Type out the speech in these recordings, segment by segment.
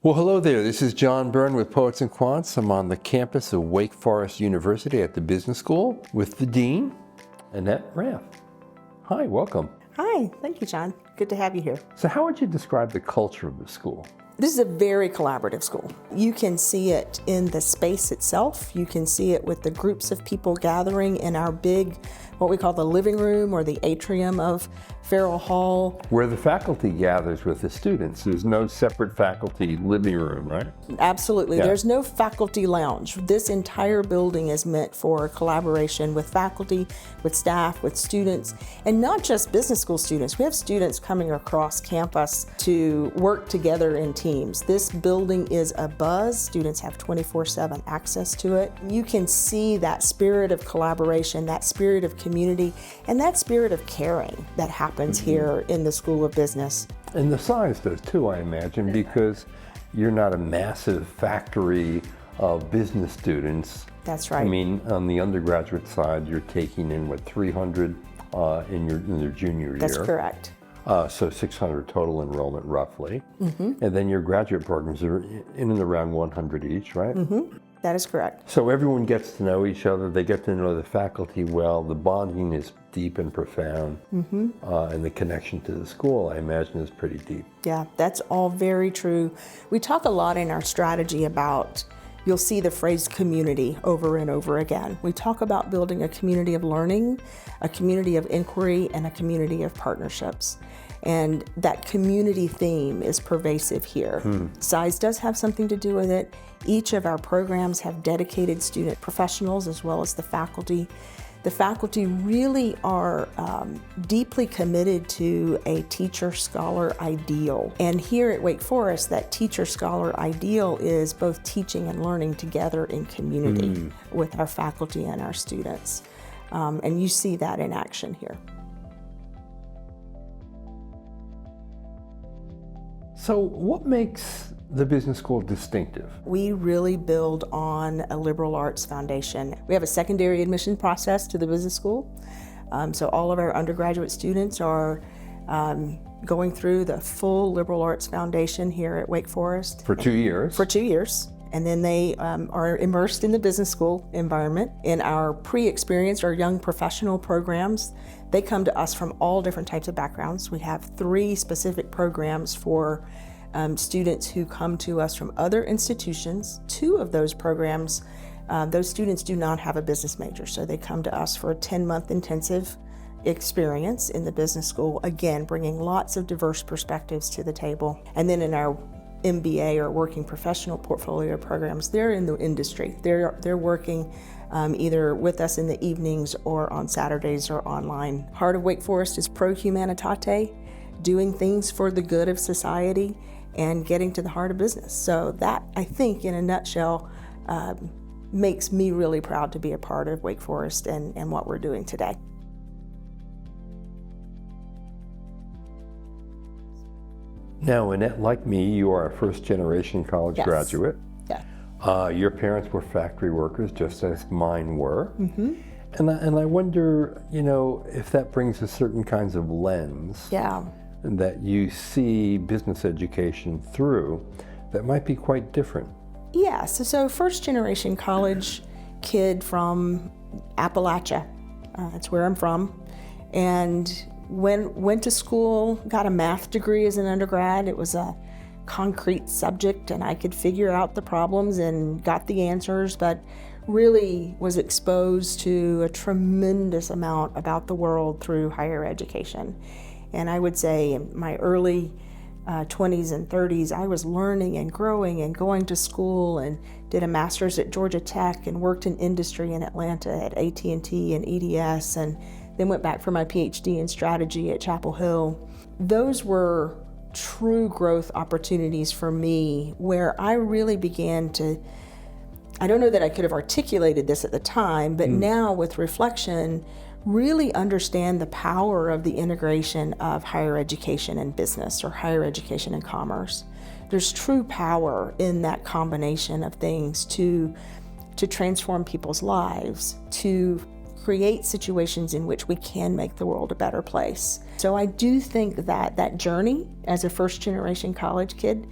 Well, hello there. This is John Byrne with Poets and Quants. I'm on the campus of Wake Forest University at the Business School with the Dean, Annette L. Hi, welcome. Hi, thank you, John. Good to have you here. So how would you describe the culture of the school? This is a very collaborative school. You can see it in the space itself. You can see it with the groups of people gathering in our big, what we call the living room or the atrium of Farrell Hall. Where the faculty gathers with the students. There's no separate faculty living room, right? Absolutely. Yeah. There's no faculty lounge. This entire building is meant for collaboration with faculty, with staff, with students, and not just business school students. We have students coming across campus to work together in teams. This building is a buzz. Students have 24/7 access to it. You can see that spirit of collaboration, that spirit of community, and that spirit of caring that happens here in the School of Business. And the size does too, I imagine, because you're not a massive factory of business students. That's right. I mean, on the undergraduate side, you're taking in, 300 in your junior year? That's correct. So 600 total enrollment, roughly. And then your graduate programs are in and around 100 each, right? That is correct. So everyone gets to know each other, they get to know the faculty well, the bonding is deep and profound, and the connection to the school, I imagine, is pretty deep. Yeah, that's all very true. We talk a lot in our strategy about, you'll see the phrase community over and over again. We talk about building a community of learning, a community of inquiry, and a community of partnerships. And that community theme is pervasive here. Size does have something to do with it. Each of our programs have dedicated student professionals as well as the faculty. The faculty really are deeply committed to a teacher-scholar ideal. And here at Wake Forest, that teacher-scholar ideal is both teaching and learning together in community with our faculty and our students. And you see that in action here. So what makes the business school distinctive? We really build on a liberal arts foundation. We have a secondary admission process to the business school. So all of our undergraduate students are going through the full liberal arts foundation here at Wake Forest. For 2 years? For 2 years. And then they are immersed in the business school environment. In our pre-experienced or young professional programs, they come to us from all different types of backgrounds. We have 3 specific programs for students who come to us from other institutions. 2 of those programs, those students do not have a business major, so they come to us for a 10-month intensive experience in the business school, again, bringing lots of diverse perspectives to the table. And then in our MBA or working professional portfolio programs, they're in the industry. They're working either with us in the evenings or on Saturdays or online. Heart of Wake Forest is pro Humanitate, doing things for the good of society and getting to the heart of business. So that, I think, in a nutshell, makes me really proud to be a part of Wake Forest and what we're doing today. Now, Annette, like me, you are a first-generation college Yes. graduate. Yeah. Your parents were factory workers, just as mine were. And I wonder, if that brings a certain kinds of lens Yeah. that you see business education through that might be quite different. Yeah, so first generation college kid from Appalachia, that's where I'm from, and went to school, got a math degree as an undergrad. It was a concrete subject and I could figure out the problems and got the answers, but really was exposed to a tremendous amount about the world through higher education. And I would say in my early 20s and 30s, I was learning and growing and going to school and did a master's at Georgia Tech and worked in industry in Atlanta at AT&T and EDS, and then went back for my PhD in strategy at Chapel Hill. Those were true growth opportunities for me where I really began to, I don't know that I could have articulated this at the time, but now with reflection, really understand the power of the integration of higher education and business, or higher education and commerce. There's true power in that combination of things to transform people's lives, to create situations in which we can make the world a better place. So I do think that that journey as a first generation college kid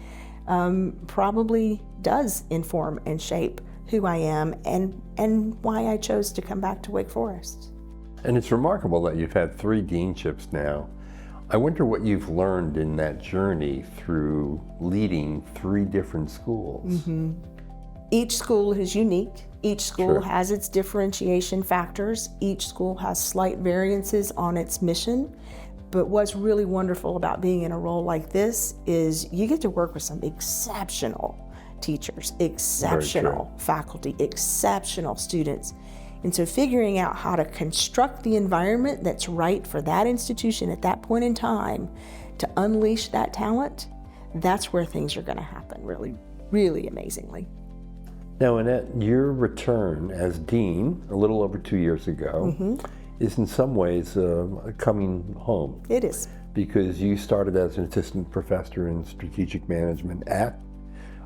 probably does inform and shape who I am and why I chose to come back to Wake Forest. And it's remarkable that you've had 3 deanships now. I wonder what you've learned in that journey through leading 3 different schools. Mm-hmm. Each school is unique. Each school Sure. has its differentiation factors. Each school has slight variances on its mission. But what's really wonderful about being in a role like this is you get to work with some exceptional teachers, exceptional faculty, exceptional students. And so figuring out how to construct the environment that's right for that institution at that point in time to unleash that talent, that's where things are going to happen really, really amazingly. Now, Annette, your return as dean a little over 2 years ago is in some ways coming home. It is. Because you started as an assistant professor in strategic management at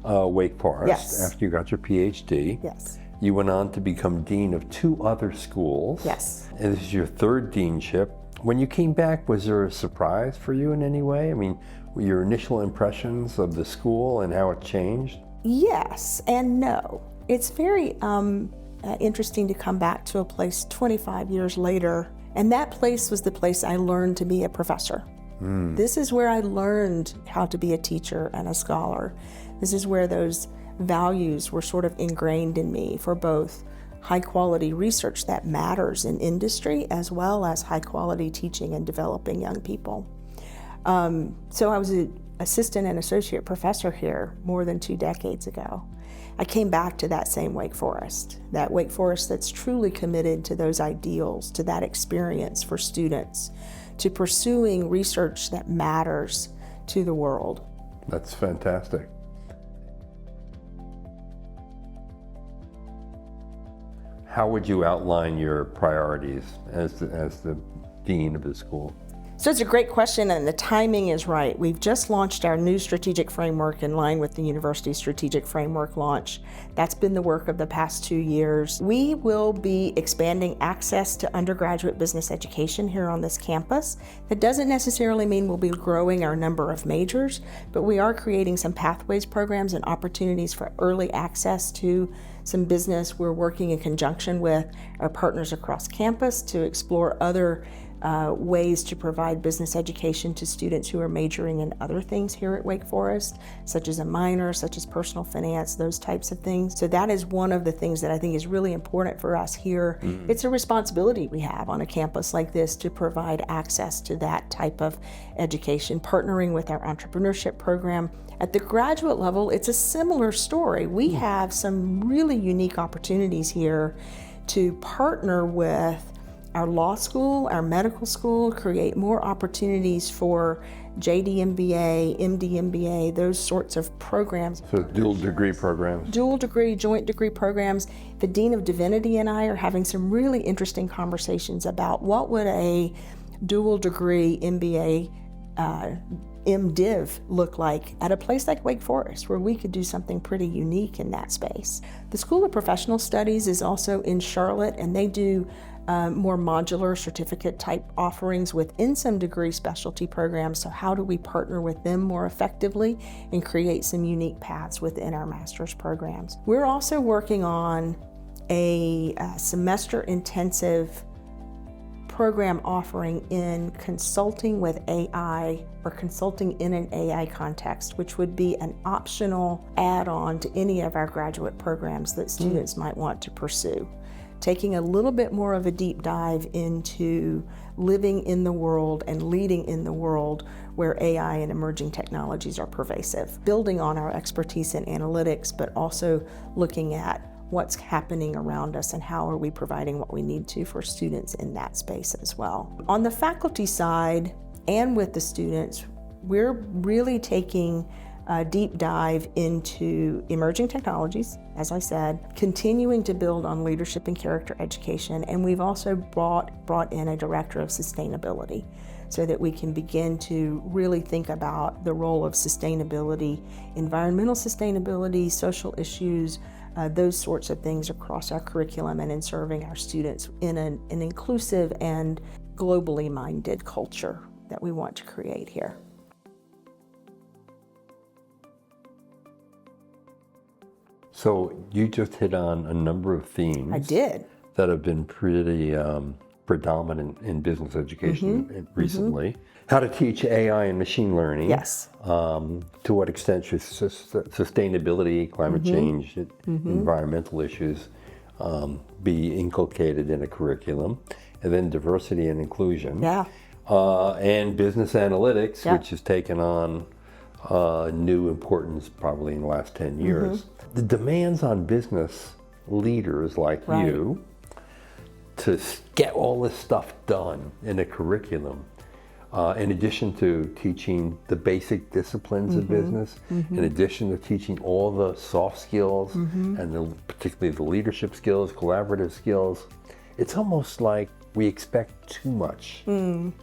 Wake Forest Yes. after you got your PhD. Yes. You went on to become dean of 2 other schools. Yes. And this is your 3rd deanship. When you came back, was there a surprise for you in any way? I mean, your initial impressions of the school and how it changed? Yes and no. It's very interesting to come back to a place 25 years later, and that place was the place I learned to be a professor. This is where I learned how to be a teacher and a scholar. This is where those values were sort of ingrained in me for both high quality research that matters in industry as well as high quality teaching and developing young people. So I was an assistant and associate professor here more than 2 decades ago. I came back to that same Wake Forest that's truly committed to those ideals, to that experience for students, to pursuing research that matters to the world. That's fantastic. How would you outline your priorities as the dean of the school? So it's a great question, and the timing is right. We've just launched our new strategic framework in line with the university's strategic framework launch. That's been the work of the past 2 years. We will be expanding access to undergraduate business education here on this campus. That doesn't necessarily mean we'll be growing our number of majors, but we are creating some pathways programs and opportunities for early access to some business. We're working in conjunction with our partners across campus to explore other ways to provide business education to students who are majoring in other things here at Wake Forest, such as a minor, such as personal finance, those types of things. So that is one of the things that I think is really important for us here. It's a responsibility we have on a campus like this to provide access to that type of education, partnering with our entrepreneurship program. At the graduate level, it's a similar story. We have some really unique opportunities here to partner with our law school, our medical school, create more opportunities for JD MBA, MD MBA, those sorts of programs. So dual degree programs. Dual degree, joint degree programs. The Dean of Divinity and I are having some really interesting conversations about what would a dual degree MBA MDiv look like at a place like Wake Forest, where we could do something pretty unique in that space. The School of Professional Studies is also in Charlotte, and they do more modular certificate type offerings within some degree specialty programs. So how do we partner with them more effectively and create some unique paths within our master's programs? We're also working on a semester intensive program offering in consulting with AI or consulting in an AI context, which would be an optional add-on to any of our graduate programs that students might want to pursue. Taking a little bit more of a deep dive into living in the world and leading in the world where AI and emerging technologies are pervasive. Building on our expertise in analytics, but also looking at what's happening around us and how are we providing what we need to for students in that space as well. On the faculty side and with the students, we're really taking a deep dive into emerging technologies, as I said, continuing to build on leadership and character education, and we've also brought in a director of sustainability so that we can begin to really think about the role of sustainability, environmental sustainability, social issues, those sorts of things across our curriculum and in serving our students in an inclusive and globally minded culture that we want to create here. So you just hit on a number of themes. I did. That have been pretty predominant in business education recently. How to teach AI and machine learning. Yes. To what extent should sustainability, climate change, environmental issues be inculcated in a curriculum. And then diversity and inclusion. Yeah. And business analytics, Yeah. which has taken on new importance probably in the last 10 years. The demands on business leaders like you to get all this stuff done in a curriculum, in addition to teaching the basic disciplines of business, in addition to teaching all the soft skills and particularly the leadership skills, collaborative skills, it's almost like we expect too much. Do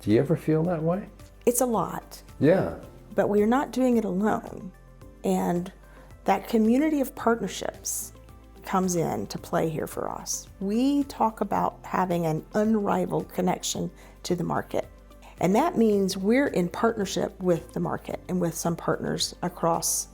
you ever feel that way? It's a lot. Yeah. But we're not doing it alone. And that community of partnerships comes in to play here for us. We talk about having an unrivaled connection to the market. And that means we're in partnership with the market and with some partners across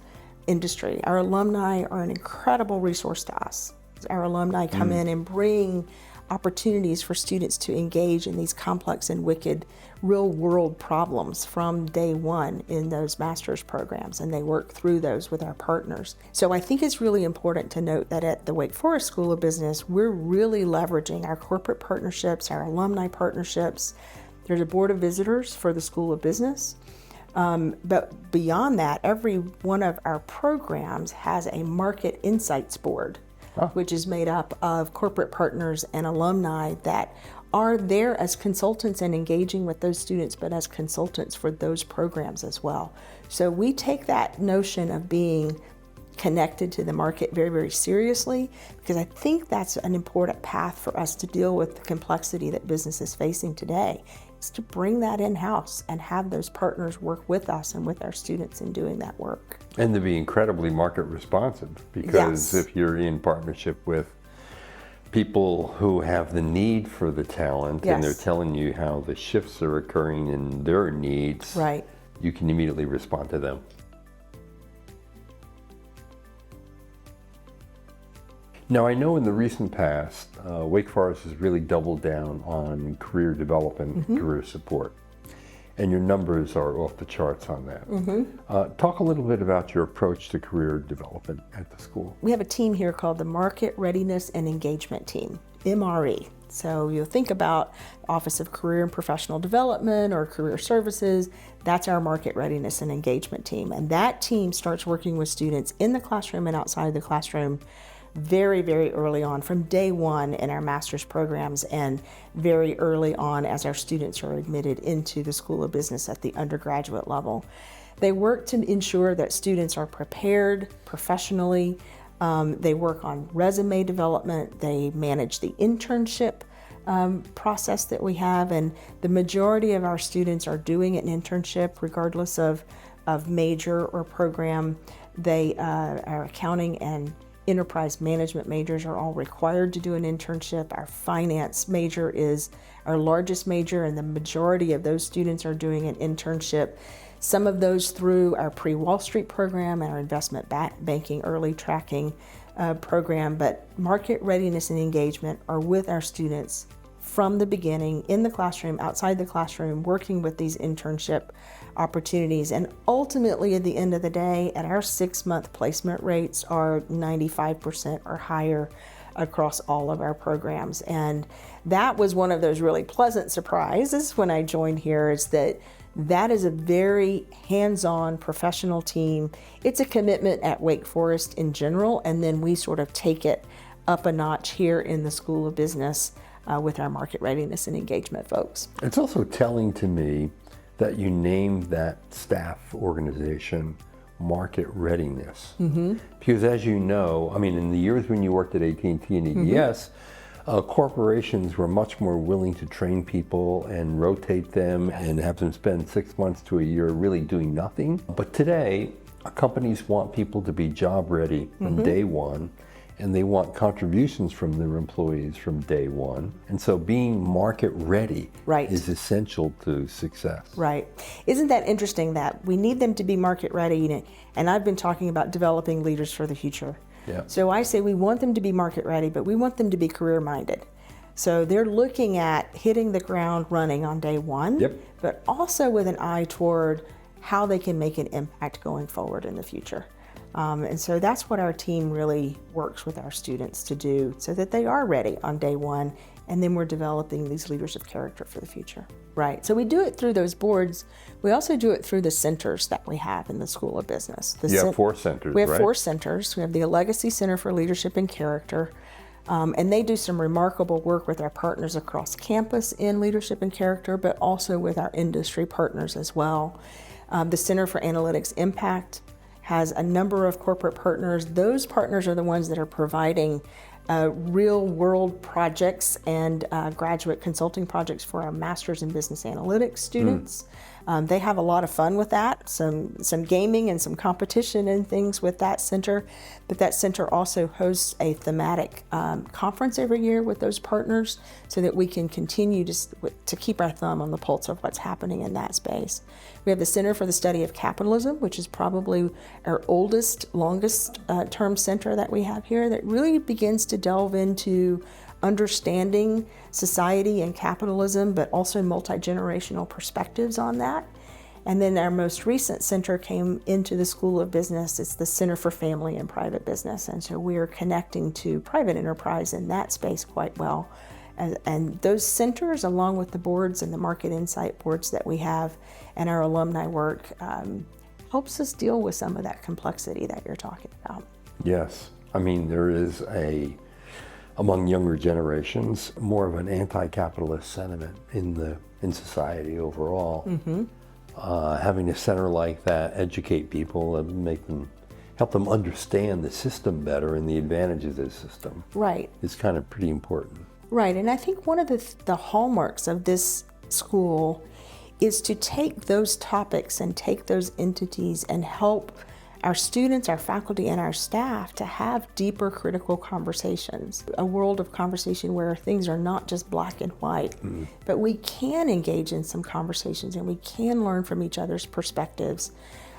industry. Our alumni are an incredible resource to us. Our alumni come in and bring opportunities for students to engage in these complex and wicked real-world problems from day one in those master's programs, and they work through those with our partners. So I think it's really important to note that at the Wake Forest School of Business, we're really leveraging our corporate partnerships, our alumni partnerships. There's a board of visitors for the School of Business. But beyond that, every one of our programs has a market insights board, which is made up of corporate partners and alumni that are there as consultants and engaging with those students, but as consultants for those programs as well. So we take that notion of being connected to the market very, very seriously, because I think that's an important path for us to deal with the complexity that business is facing today, is to bring that in-house and have those partners work with us and with our students in doing that work. And to be incredibly market responsive, because if you're in partnership with people who have the need for the talent and they're telling you how the shifts are occurring in their needs, you can immediately respond to them. Now, I know in the recent past, Wake Forest has really doubled down on career development, career support, and your numbers are off the charts on that. Talk a little bit about your approach to career development at the school. We have a team here called the Market Readiness and Engagement Team, MRE. So you'll think about Office of Career and Professional Development or Career Services. That's our Market Readiness and Engagement Team. And that team starts working with students in the classroom and outside the classroom very, very early on, from day one in our master's programs and very early on as our students are admitted into the School of Business at the undergraduate level. They work to ensure that students are prepared professionally. They work on resume development. They manage the internship process that we have, and the majority of our students are doing an internship regardless of major or program. They are accounting and enterprise management majors are all required to do an internship. Our finance major is our largest major, and the majority of those students are doing an internship. Some of those through our pre-Wall Street program and our investment banking early tracking program, but market readiness and engagement are with our students from the beginning, in the classroom, outside the classroom, working with these internship opportunities. And ultimately, at the end of the day, at our 6-month placement rates are 95% or higher across all of our programs. And that was one of those really pleasant surprises when I joined here, is that is a very hands-on professional team. It's a commitment at Wake Forest in general, and then we sort of take it up a notch here in the School of Business with our market readiness and engagement folks. It's also telling to me that you named that staff organization Market Readiness. Because as you know, I mean, in the years when you worked at AT&T and EDS, corporations were much more willing to train people and rotate them and have them spend 6 months to a year really doing nothing. But today, companies want people to be job ready from day one, and they want contributions from their employees from day one. And so being market ready is essential to success. Right. Isn't that interesting that we need them to be market ready? And I've been talking about developing leaders for the future. Yeah. So I say we want them to be market ready, but we want them to be career minded. So they're looking at hitting the ground running on day one, Yep. but also with an eye toward how they can make an impact going forward in the future. And so that's what our team really works with our students to do, so that they are ready on day one, and then we're developing these leaders of character for the future. Right, so we do it through those boards. We also do it through the centers that we have in the School of Business. You have 4 centers, We have right? 4 centers. We have the Legacy Center for Leadership and Character, and they do some remarkable work with our partners across campus in leadership and character, but also with our industry partners as well. The Center for Analytics Impact has a number of corporate partners. Those partners are the ones that are providing real world projects and graduate consulting projects for our Masters in Business Analytics students. They have a lot of fun with that, some gaming and some competition and things with that center. But that center also hosts a thematic conference every year with those partners, so that we can continue to keep our thumb on the pulse of what's happening in that space. We have the Center for the Study of Capitalism, which is probably our oldest, longest term center that we have here, that really begins to delve into understanding society and capitalism, but also multi-generational perspectives on that. And then our most recent center came into the School of Business. It's the Center for Family and Private Business. And so we are connecting to private enterprise in that space quite well. And those centers, along with the boards and the market insight boards that we have and our alumni work, helps us deal with some of that complexity that you're talking about. Yes. I mean, there is among younger generations, more of an anti-capitalist sentiment in society overall. Mm-hmm. Having a center like that educate people and help them understand the system better and the advantages of the system. Right. Is kind of pretty important. Right, and I think one of the hallmarks of this school is to take those topics and take those entities and help our students, our faculty, and our staff to have deeper critical conversations, a world of conversation where things are not just black and white, but we can engage in some conversations and we can learn from each other's perspectives.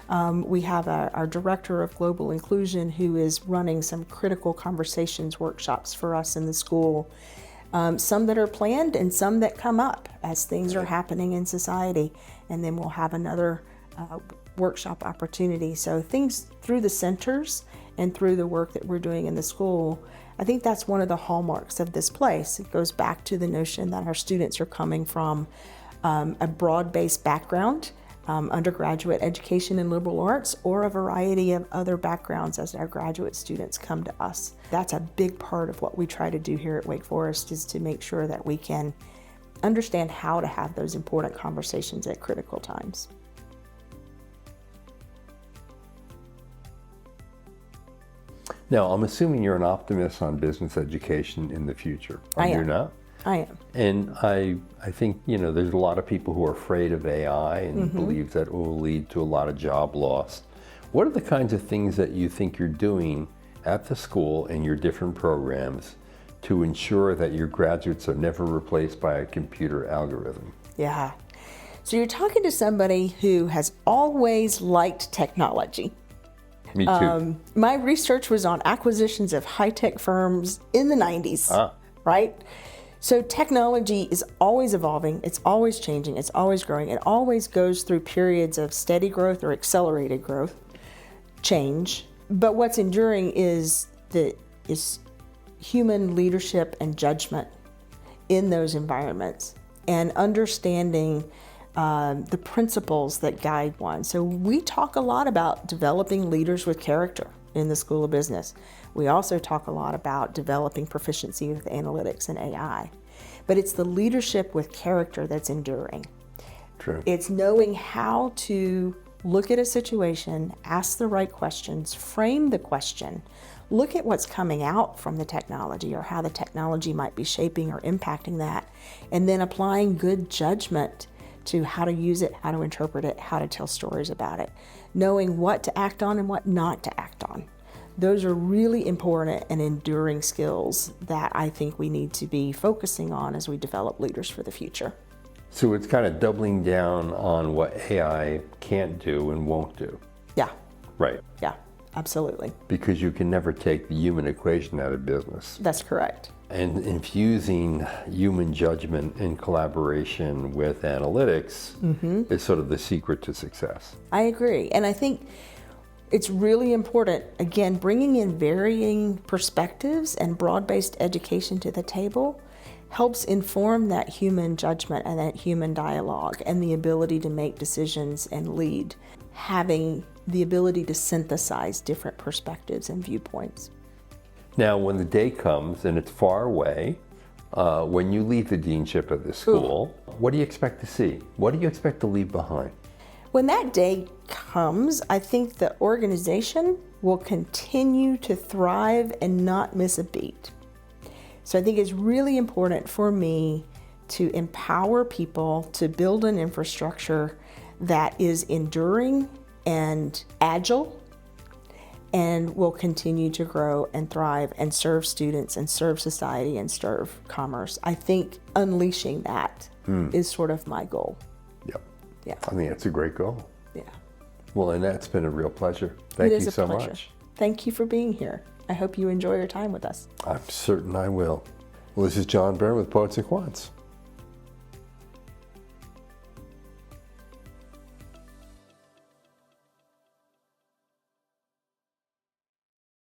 We have our Director of Global Inclusion who is running some critical conversations workshops for us in the school, some that are planned and some that come up as things are happening in society, and then we'll have another workshop opportunity. So things through the centers and through the work that we're doing in the school, I think that's one of the hallmarks of this place. It goes back to the notion that our students are coming from a broad-based background, undergraduate education in liberal arts, or a variety of other backgrounds as our graduate students come to us. That's a big part of what we try to do here at Wake Forest, is to make sure that we can understand how to have those important conversations at critical times. Now, I'm assuming you're an optimist on business education in the future. I am. You're not? I am. And I think, there's a lot of people who are afraid of AI and believe that it will lead to a lot of job loss. What are the kinds of things that you think you're doing at the school and your different programs to ensure that your graduates are never replaced by a computer algorithm? Yeah. So you're talking to somebody who has always liked technology. Me too. My research was on acquisitions of high-tech firms in the 90s, right? So technology is always evolving, it's always changing, it's always growing, it always goes through periods of steady growth or accelerated growth, change. But what's enduring is human leadership and judgment in those environments, and understanding the principles that guide one. So we talk a lot about developing leaders with character in the School of Business. We also talk a lot about developing proficiency with analytics and AI. But it's the leadership with character that's enduring. True. It's knowing how to look at a situation, ask the right questions, frame the question, look at what's coming out from the technology or how the technology might be shaping or impacting that, and then applying good judgment to how to use it, how to interpret it, how to tell stories about it, knowing what to act on and what not to act on. Those are really important and enduring skills that I think we need to be focusing on as we develop leaders for the future. So it's kind of doubling down on what AI can't do and won't do. Yeah. Right. Yeah. Absolutely. because you can never take the human equation out of business. That's correct. And infusing human judgment in collaboration with analytics is sort of the secret to success. I agree. And I think it's really important, again, bringing in varying perspectives and broad-based education to the table helps inform that human judgment and that human dialogue and the ability to make decisions and lead, having the ability to synthesize different perspectives and viewpoints. Now, when the day comes and it's far away, when you leave the deanship of the school, what do you expect to see? What do you expect to leave behind? When that day comes, I think the organization will continue to thrive and not miss a beat. So I think it's really important for me to empower people to build an infrastructure that is enduring and agile and will continue to grow and thrive and serve students and serve society and serve commerce. I think unleashing that is sort of my goal. Yep. Yeah. I think that's a great goal. Yeah. Well, Annette, it's been a real pleasure. Thank It you is a so pleasure. much. Thank you for being here. I hope you enjoy your time with us. I'm certain I will. Well, this is John Byrne with Poets and Quants.